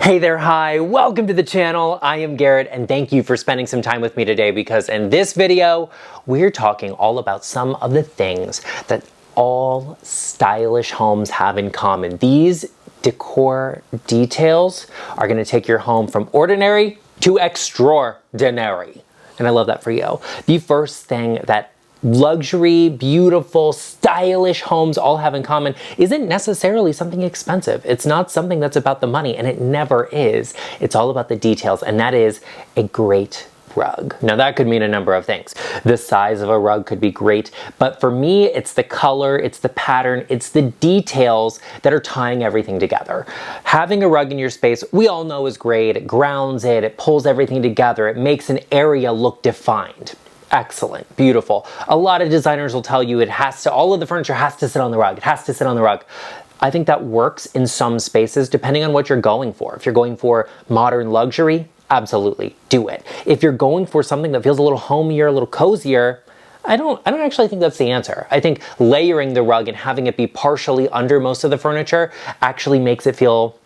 Hey there, hi, welcome to the channel. I am Garrett and thank you for spending some time with me today because in this video, we're talking all about some of the things that all stylish homes have in common. These decor details are gonna take your home from ordinary to extraordinary. And I love that for you. The first thing that luxury, beautiful, stylish homes all have in common isn't necessarily something expensive. It's not something that's about the money, and it never is. It's all about the details, and that is a great rug. Now that could mean a number of things. The size of a rug could be great, but for me, it's the color, it's the pattern, it's the details that are tying everything together. Having a rug in your space, we all know is great. It grounds it, it pulls everything together, it makes an area look defined. Excellent, beautiful. A lot of designers will tell you all of the furniture has to sit on the rug. It has to sit on the rug. I think that works in some spaces depending on what you're going for. If you're going for modern luxury, absolutely, do it. If you're going for something that feels a little homier, a little cozier, I don't actually think that's the answer. I think layering the rug and having it be partially under most of the furniture actually makes it feel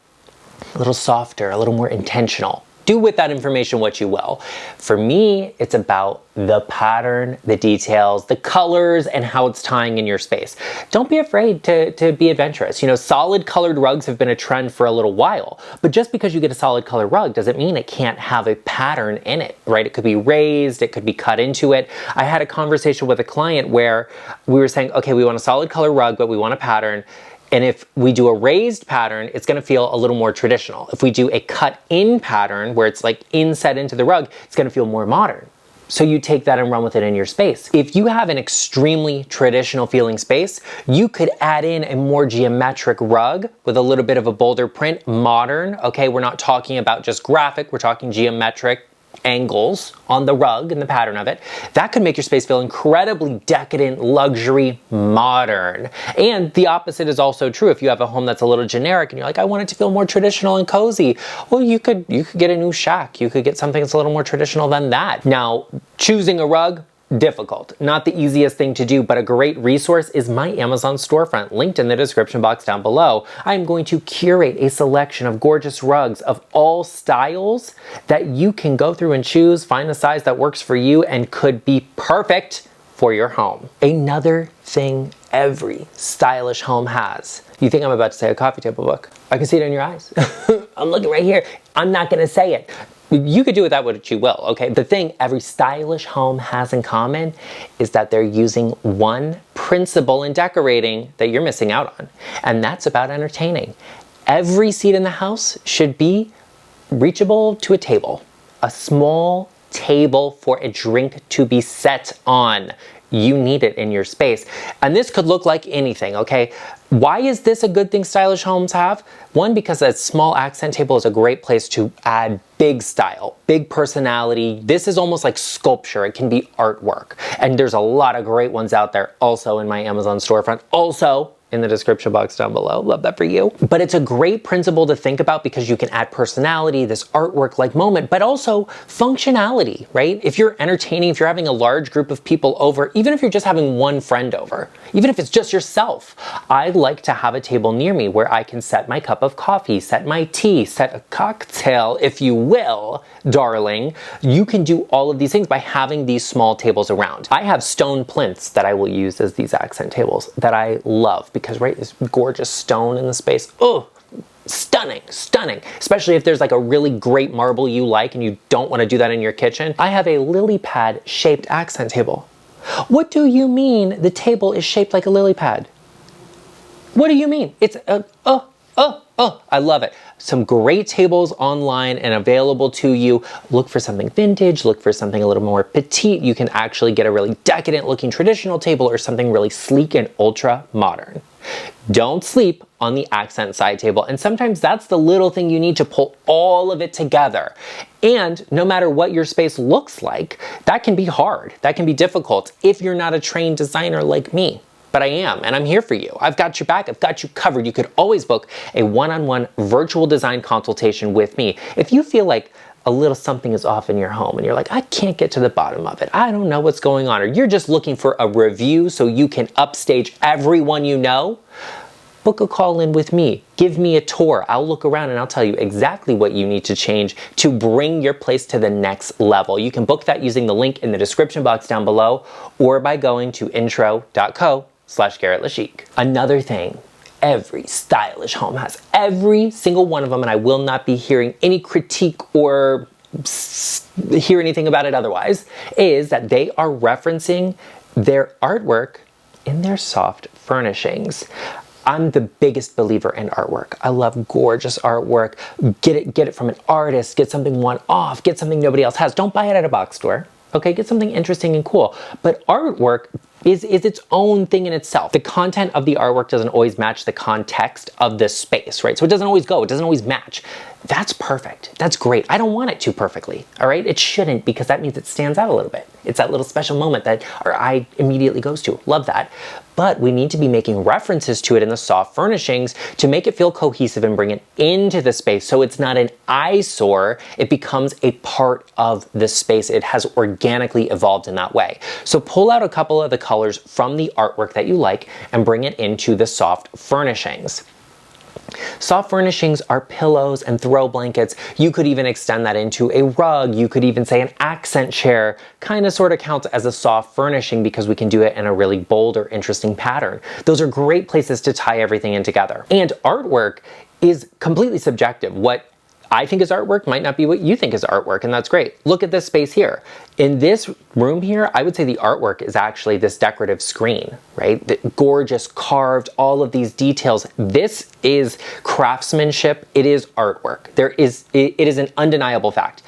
a little softer, a little more intentional. Do with that information what you will. For me, it's about the pattern, the details, the colors, and how it's tying in your space. Don't be afraid to be adventurous. You know, solid colored rugs have been a trend for a little while, but just because you get a solid color rug doesn't mean it can't have a pattern in it, right? It could be raised, it could be cut into it. I had a conversation with a client where we were saying, okay, we want a solid color rug, but we want a pattern. And if we do a raised pattern, it's gonna feel a little more traditional. If we do a cut-in pattern, where it's like inset into the rug, it's gonna feel more modern. So you take that and run with it in your space. If you have an extremely traditional feeling space, you could add in a more geometric rug with a little bit of a bolder print, modern, okay? We're not talking about just graphic, we're talking geometric angles on the rug and the pattern of it. That could make your space feel incredibly decadent, luxury, modern. And the opposite is also true. If you have a home that's a little generic and you're like, I want it to feel more traditional and cozy, well, you could get a new shack. You could get something that's a little more traditional than that. Now, choosing a rug, difficult. Not the easiest thing to do, but a great resource is my Amazon storefront, linked in the description box down below. I am going to curate a selection of gorgeous rugs of all styles that you can go through and choose, find the size that works for you and could be perfect for your home. Another thing every stylish home has. You think I'm about to say a coffee table book? I can see it in your eyes. I'm looking right here. I'm not gonna say it. You could do with that what you will, okay? The thing every stylish home has in common is that they're using one principle in decorating that you're missing out on, and that's about entertaining. Every seat in the house should be reachable to a table, a small table for a drink to be set on. You need it in your space. And this could look like anything, okay? Why is this a good thing stylish homes have? One, because a small accent table is a great place to add big style, big personality. This is almost like sculpture. It can be artwork. And there's a lot of great ones out there also in my Amazon storefront. Also, in the description box down below. Love that for you. But it's a great principle to think about because you can add personality, this artwork-like moment, but also functionality, right? If you're entertaining, if you're having a large group of people over, even if you're just having one friend over, even if it's just yourself, I like to have a table near me where I can set my cup of coffee, set my tea, set a cocktail, if you will, darling. You can do all of these things by having these small tables around. I have stone plinths that I will use as these accent tables that I love because, right, this gorgeous stone in the space. Oh, stunning, stunning. Especially if there's like a really great marble you like and you don't want to do that in your kitchen. I have a lily pad shaped accent table. What do you mean the table is shaped like a lily pad? What do you mean? It's I love it. Some great tables online and available to you. Look for something vintage, look for something a little more petite. You can actually get a really decadent looking traditional table or something really sleek and ultra modern. Don't sleep on the accent side table. And sometimes that's the little thing you need to pull all of it together. And no matter what your space looks like, that can be hard. That can be difficult if you're not a trained designer like me. But I am, and I'm here for you. I've got your back, I've got you covered. You could always book a one-on-one virtual design consultation with me. If you feel like a little something is off in your home and you're like, I can't get to the bottom of it, I don't know what's going on, or you're just looking for a review so you can upstage everyone you know, book a call in with me. Give me a tour. I'll look around and I'll tell you exactly what you need to change to bring your place to the next level. You can book that using the link in the description box down below or by going to intro.co/GarrettLeChic. Another thing every stylish home has, every single one of them, and I will not be hearing any critique or hear anything about it otherwise, is that they are referencing their artwork in their soft furnishings. I'm the biggest believer in artwork. I love gorgeous artwork. Get it from an artist, get something one-off, get something nobody else has. Don't buy it at a box store. Okay, get something interesting and cool. But artwork is its own thing in itself. The content of the artwork doesn't always match the context of the space, right? So it doesn't always go, it doesn't always match. That's perfect, that's great. I don't want it to perfectly, all right? It shouldn't, because that means it stands out a little bit. It's that little special moment that our eye immediately goes to. Love that. But we need to be making references to it in the soft furnishings to make it feel cohesive and bring it into the space so it's not an eyesore, it becomes a part of the space. It has organically evolved in that way. So pull out a couple of the colors from the artwork that you like and bring it into the soft furnishings. Soft furnishings are pillows and throw blankets. You could even extend that into a rug. You could even say an accent chair kind of sort of counts as a soft furnishing because we can do it in a really bold or interesting pattern. Those are great places to tie everything in together. And artwork is completely subjective. What I think is artwork might not be what you think is artwork, and that's great. Look at this space here. In this room here, I would say the artwork is actually this decorative screen, right? The gorgeous carved, all of these details. This is craftsmanship. It is artwork. It is an undeniable fact.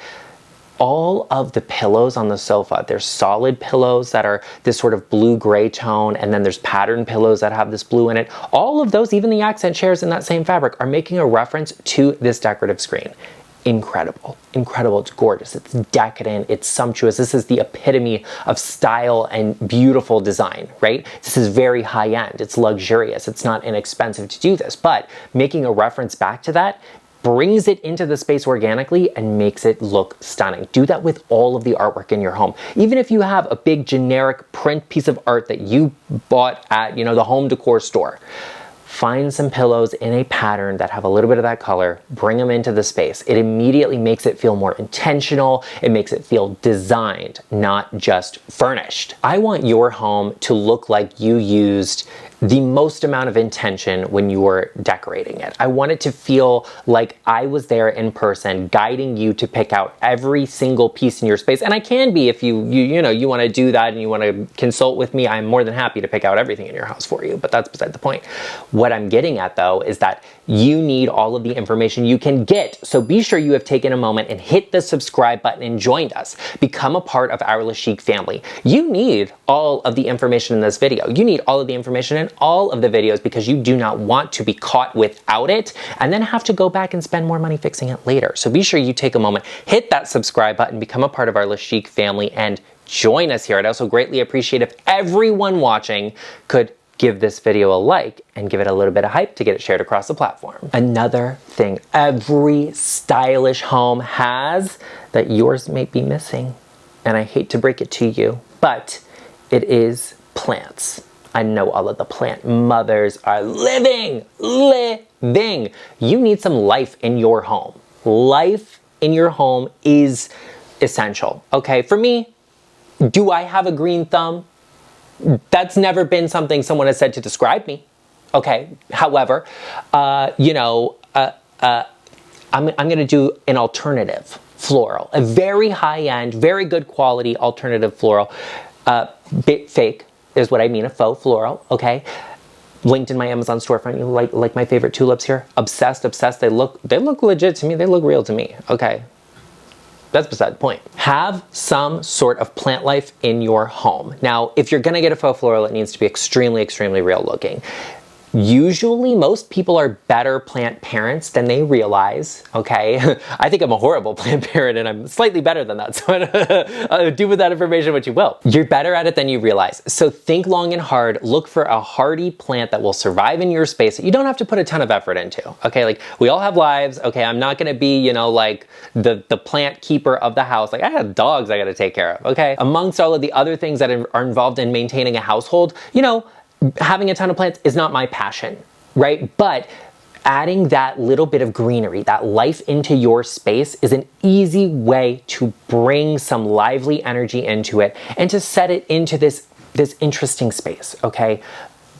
All of the pillows on the sofa, there's solid pillows that are this sort of blue-gray tone, and then there's patterned pillows that have this blue in it. All of those, even the accent chairs in that same fabric, are making a reference to this decorative screen. Incredible, incredible, it's gorgeous, it's decadent, it's sumptuous. This is the epitome of style and beautiful design, right? This is very high-end, it's luxurious, it's not inexpensive to do this, but making a reference back to that brings it into the space organically and makes it look stunning. Do that with all of the artwork in your home. Even if you have a big generic print piece of art that you bought at, the home decor store, find some pillows in a pattern that have a little bit of that color, bring them into the space. It immediately makes it feel more intentional. It makes it feel designed, not just furnished. I want your home to look like you used the most amount of intention when you were decorating it. I want it to feel like I was there in person guiding you to pick out every single piece in your space. And I can be, if you want to do that and you want to consult with me, I'm more than happy to pick out everything in your house for you, but that's beside the point. What I'm getting at though is that you need all of the information you can get. So be sure you have taken a moment and hit the subscribe button and joined us. Become a part of our GarrettLeChic family. You need all of the information in this video. You need all of the information in all of the videos because you do not want to be caught without it and then have to go back and spend more money fixing it later. So be sure you take a moment, hit that subscribe button, become a part of our GarrettLeChic family, and join us here. I'd also greatly appreciate if everyone watching could give this video a like and give it a little bit of hype to get it shared across the platform. Another thing every stylish home has that yours may be missing, and I hate to break it to you, but it is plants. I know all of the plant mothers are living. You need some life in your home. Life in your home is essential, okay? For me, do I have a green thumb? That's never been something someone has said to describe me, okay? However, I'm gonna do an alternative floral, a very high-end, very good quality alternative floral. Bit fake is what I mean, a faux floral, okay? Linked in my Amazon storefront. You like my favorite tulips here? Obsessed. They look legit to me. They look real to me, okay? That's beside the point. Have some sort of plant life in your home. Now, if you're gonna get a faux floral, it needs to be extremely, extremely real looking. Usually, most people are better plant parents than they realize, okay? I think I'm a horrible plant parent and I'm slightly better than that, so do with that information what you will. You're better at it than you realize. So think long and hard, look for a hardy plant that will survive in your space that you don't have to put a ton of effort into, okay? Like, we all have lives, okay? I'm not gonna be, like the plant keeper of the house. Like, I have dogs I gotta take care of, okay? Amongst all of the other things that are involved in maintaining a household, having a ton of plants is not my passion. right? But adding that little bit of greenery, that life into your space is an easy way to bring some lively energy into it and to set it into this interesting space, okay?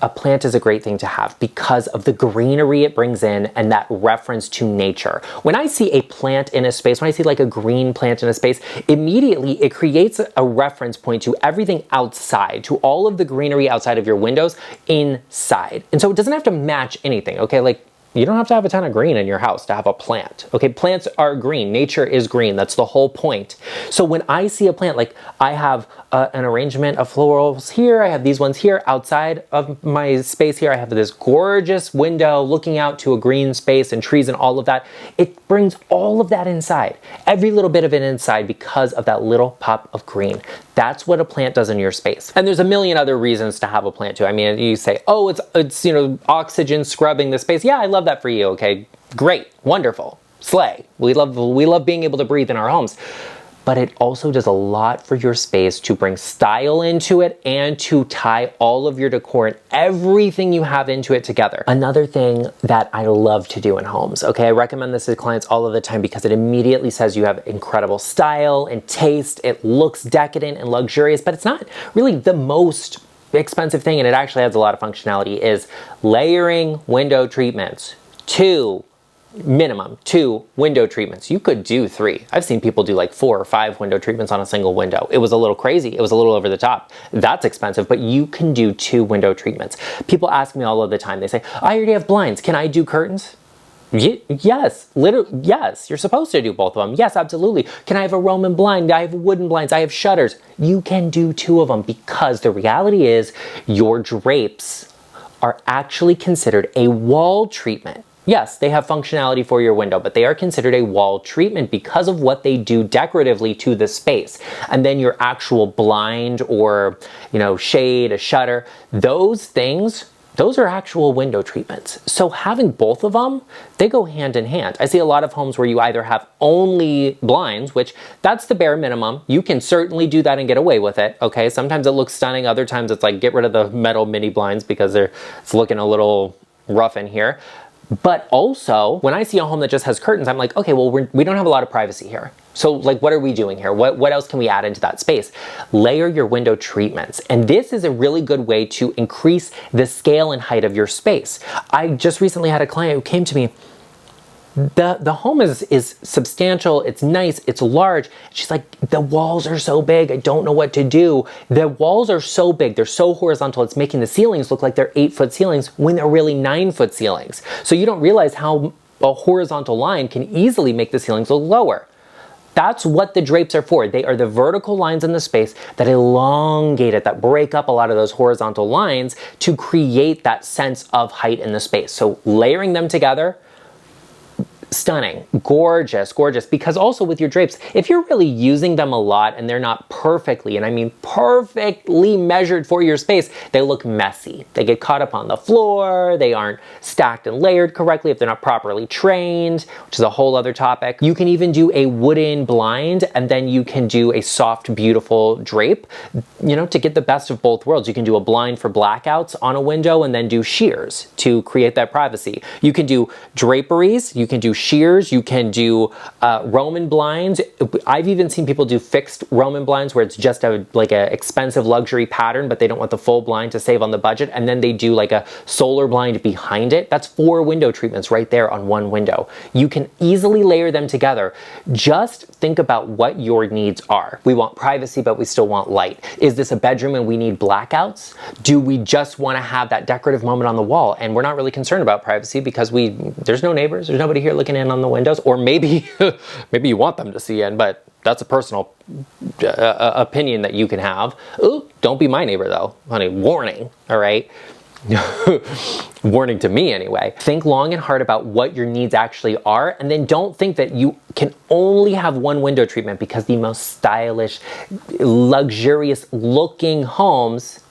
A plant is a great thing to have because of the greenery it brings in and that reference to nature. When I see a plant in a space, when I see like a green plant in a space, immediately it creates a reference point to everything outside, to all of the greenery outside of your windows inside. And so it doesn't have to match anything, okay? Like, you don't have to have a ton of green in your house to have a plant. Okay, plants are green. Nature is green. That's the whole point. So when I see a plant, like I have an arrangement of florals here, I have these ones here. Outside of my space here, I have this gorgeous window looking out to a green space and trees and all of that. It brings all of that inside, every little bit of it inside because of that little pop of green. That's what a plant does in your space. And there's a million other reasons to have a plant too. I mean, you say, oh, it's you know, oxygen scrubbing the space. Yeah, I love that for you. Okay, great, wonderful, slay. We love being able to breathe in our homes. But it also does a lot for your space to bring style into it and to tie all of your decor and everything you have into it together. Another thing that I love to do in homes, okay, I recommend this to clients all of the time because it immediately says you have incredible style and taste. It looks decadent and luxurious, but it's not really the most expensive thing, and it actually has a lot of functionality, is layering window treatments. Minimum two window treatments. You could do 3. I've seen people do like 4 or 5 window treatments on a single window. It was a little crazy. It was a little over the top. That's expensive, but you can do 2 window treatments. People ask me all of the time. They say, I already have blinds. Can I do curtains? Yes, literally, yes. You're supposed to do both of them. Yes, absolutely. Can I have a Roman blind? I have wooden blinds. I have shutters. You can do 2 of them because the reality is your drapes are actually considered a wall treatment. Yes, they have functionality for your window, but they are considered a wall treatment because of what they do decoratively to the space. And then your actual blind or, you know, shade, a shutter, those things, those are actual window treatments. So having both of them, they go hand in hand. I see a lot of homes where you either have only blinds, which that's the bare minimum. You can certainly do that and get away with it, okay? Sometimes it looks stunning. Other times it's like, get rid of the metal mini blinds because it's looking a little rough in here. But also, when I see a home that just has curtains, I'm like, okay, well, we don't have a lot of privacy here. So like, what are we doing here? What else can we add into that space? Layer your window treatments. And this is a really good way to increase the scale and height of your space. I just recently had a client who came to me. The home is substantial, it's nice, it's large. She's like, the walls are so big, I don't know what to do. The walls are so big, they're so horizontal, it's making the ceilings look like they're 8-foot ceilings when they're really 9-foot ceilings. So you don't realize how a horizontal line can easily make the ceilings look lower. That's what the drapes are for. They are the vertical lines in the space that elongate it, that break up a lot of those horizontal lines to create that sense of height in the space. So layering them together, stunning, gorgeous, gorgeous. Because also with your drapes, if you're really using them a lot and they're not perfectly, and I mean perfectly measured for your space, they look messy. They get caught up on the floor, they aren't stacked and layered correctly if they're not properly trained, which is a whole other topic. You can even do a wooden blind and then you can do a soft, beautiful drape, you know, to get the best of both worlds. You can do a blind for blackouts on a window and then do sheers to create that privacy. You can do draperies, you can do sheers, you can do Roman blinds. I've even seen people do fixed Roman blinds where it's just like a expensive luxury pattern, but they don't want the full blind to save on the budget, and then they do like a solar blind behind it. That's 4 window treatments right there on one window. You can easily layer them together. Just think about what your needs are. We want privacy, but we still want light. Is this a bedroom and we need blackouts? Do we just want to have that decorative moment on the wall and we're not really concerned about privacy because there's no neighbors, there's nobody here looking in on the windows? Or maybe maybe you want them to see in, but that's a personal opinion that you can have. Ooh, don't be my neighbor though, honey. Warning, all right? Warning to me anyway. Think long and hard about what your needs actually are, and then don't think that you can only have one window treatment, because the most stylish, luxurious looking homes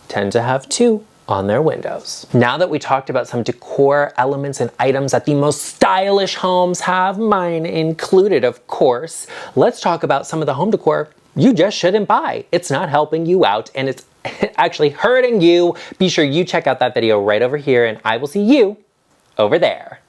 tend to have 2 on their windows. Now that we talked about some decor elements and items that the most stylish homes have, mine included of course, let's talk about some of the home decor you just shouldn't buy. It's not helping you out and it's actually hurting you, be sure you check out that video right over here and I will see you over there.